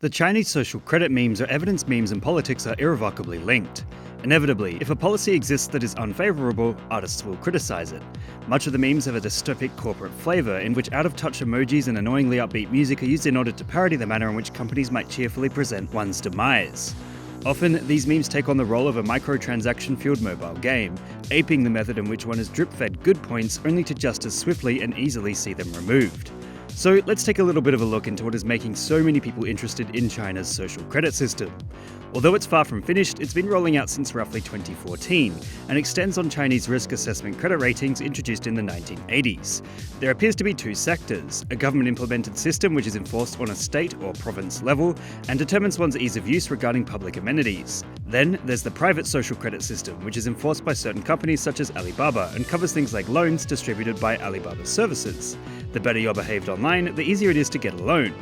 The Chinese social credit memes or evidence memes and politics are irrevocably linked. Inevitably, if a policy exists that is unfavourable, artists will criticise it. Much of the memes have a dystopic corporate flavour in which out-of-touch emojis and annoyingly upbeat music are used in order to parody the manner in which companies might cheerfully present one's demise. Often, these memes take on the role of a microtransaction-fueled mobile game, aping the method in which one is drip-fed good points only to just as swiftly and easily see them removed. So let's take a little bit of a look into what is making so many people interested in China's social credit system. Although it's far from finished, it's been rolling out since roughly 2014 and extends on Chinese risk assessment credit ratings introduced in the 1980s. There appears to be two sectors: a government-implemented system which is enforced on a state or province level and determines one's ease of use regarding public amenities. Then there's the private social credit system, which is enforced by certain companies such as Alibaba and covers things like loans distributed by Alibaba services. The better you're behaved online, the easier it is to get a loan,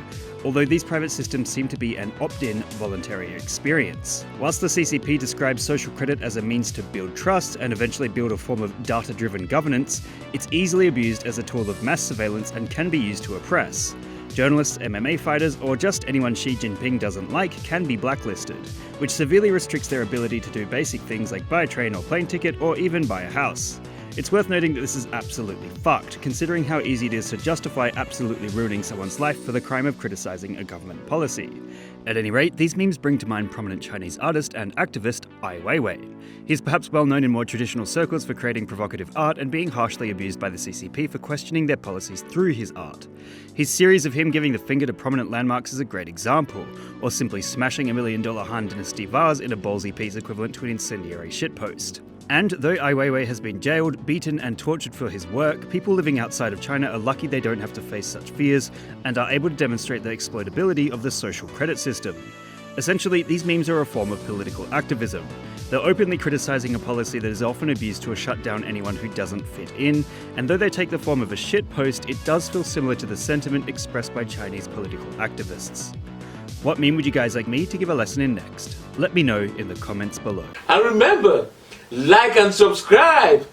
although these private systems seem to be an opt-in, voluntary experience. Whilst the CCP describes social credit as a means to build trust and eventually build a form of data-driven governance, it's easily abused as a tool of mass surveillance and can be used to oppress. Journalists, MMA fighters, or just anyone Xi Jinping doesn't like can be blacklisted, which severely restricts their ability to do basic things like buy a train or plane ticket or even buy a house. It's worth noting that this is absolutely fucked, considering how easy it is to justify absolutely ruining someone's life for the crime of criticizing a government policy. At any rate, these memes bring to mind prominent Chinese artist and activist Ai Weiwei. He's perhaps well known in more traditional circles for creating provocative art and being harshly abused by the CCP for questioning their policies through his art. His series of him giving the finger to prominent landmarks is a great example, or simply smashing $1 million Han Dynasty vase in a ballsy piece equivalent to an incendiary shitpost. And though Ai Weiwei has been jailed, beaten and tortured for his work, people living outside of China are lucky they don't have to face such fears and are able to demonstrate the exploitability of the social credit system. Essentially, these memes are a form of political activism. They're openly criticizing a policy that is often abused to shut down anyone who doesn't fit in, and though they take the form of a shitpost, it does feel similar to the sentiment expressed by Chinese political activists. What meme would you guys like me to give a lesson in next? Let me know in the comments below. And remember, like and subscribe.